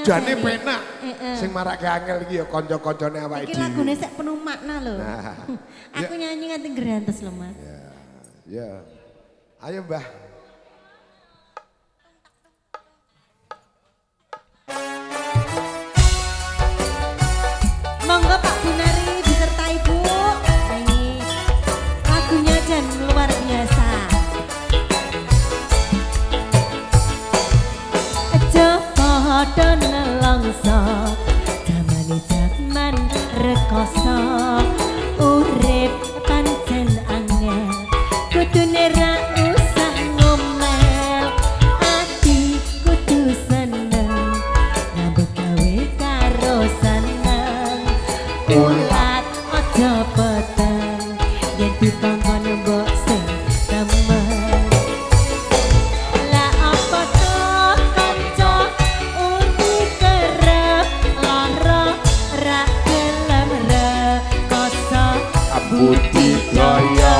Jane penak. Sing marake angel iki ya kanca-kancane awake dhewe. Iki lagune sik penuh makna lho. Aku nyanyi nganti ngrantes lho, Mas. Ya. Ayo, Mbah. Monggo Pak Bunari beserta Ibu. Ini lagunya Jan luar biasa. Aja padha nelongso jamane jaman rekoso urip pancen angel kudune ra usah ngomel ati kudu seneng ngambek gawe karo seneng ulat aja peteng yen dikongkon mbok sing temen la apa to kanca uni kerep lara ra gelem rekoso budidaya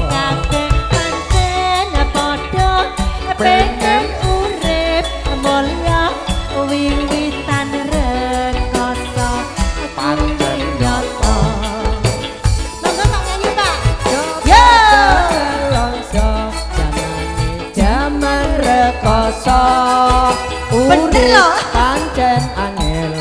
kabeh pancen padha pengen urip mulya wiwitan rekoso pancen nyata. Monggo Pak nyanyi Pak. Yo Longso jaman rekoso Bener lho. pancen angel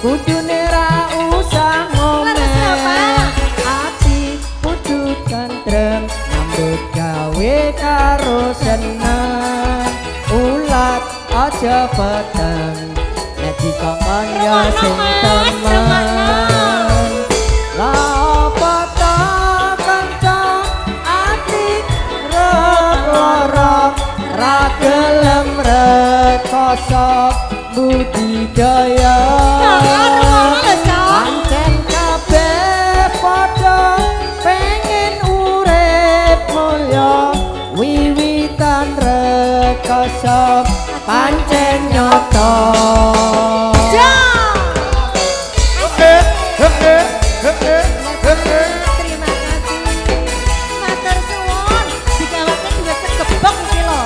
kudune ra usah Leres lho, ngomel Pak. ati kudu tentrem nyambut gawe karo seneng ulat aja peteng nek dikongkon ya sing temen la apa ta kanca ati lara ra gelem rekoso budidaya pancen kabeh padha pengen urip mulya wiwitan rekoso pancen nyata. Terima kasih. Matur suwun. Digawake juga kegebok iki lho.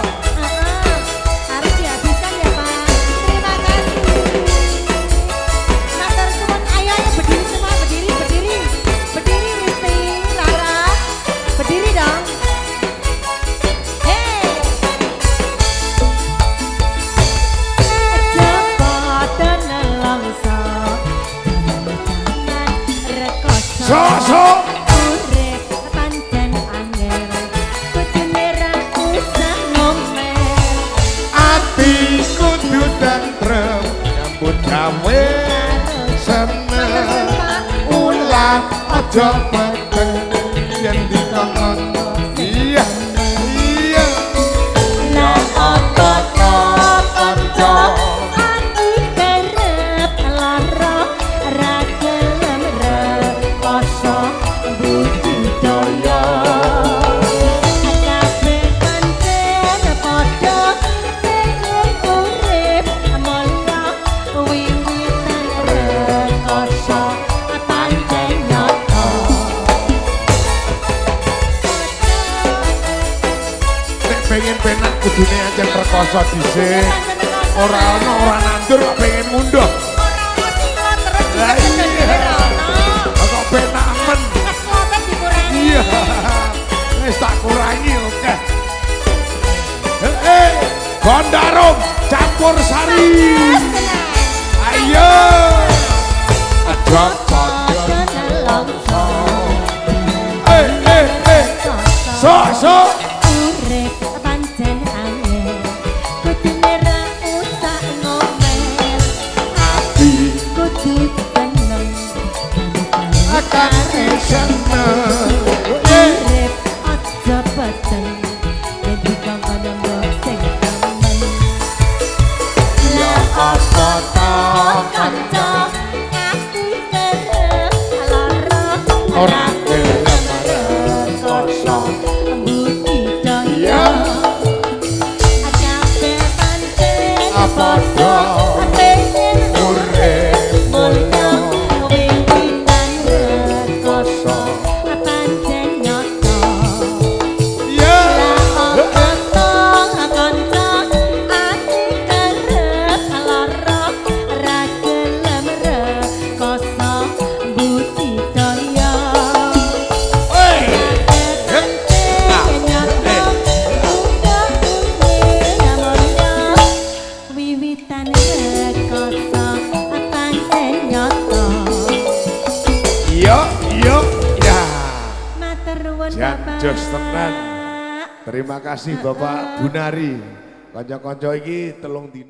Harus dihabiskan ya, Pak. Terima kasih. Matur suwun. Ayo berdiri semua, berdiri, berdiri. Berdiri Risti, Rara. Berdiri dong. Hey. Aja padha nelongso. Jangan rekoso. Urip pancen angel kudune ra usah ngomel Ati kudu tentrem nyambut gawe seneng ulat aja peteng yen dikongkon iya la apa to kanca ati kerep lara ra gelem rekoso budidaya kabeh pancen padha pengen urip mulya wiwitan rekoso pancen nyata. nek pengen penak kudune aja rekoso dhisik ora ana ora nandur kok pengen mundur lah iya kok penak men iya wis tak kurangi oke Gondarum campur sari ayo aja padha nelongso sok urip pancen angel kudune ra usah ngomel ati kudu tenang akan seneng urip aja peteng yen dikongkon mbok sing temen la apa to kanca ati kerep lara ora gelem rekoso budidaya kabeh pancen padha pengen urip mulya wiwitan rekoso pancen nyata. La apa to kanca ati kerep Jan Bapak. jos tenan. Terima kasih Bapak Bunari. Kanca-kanca iki telung dino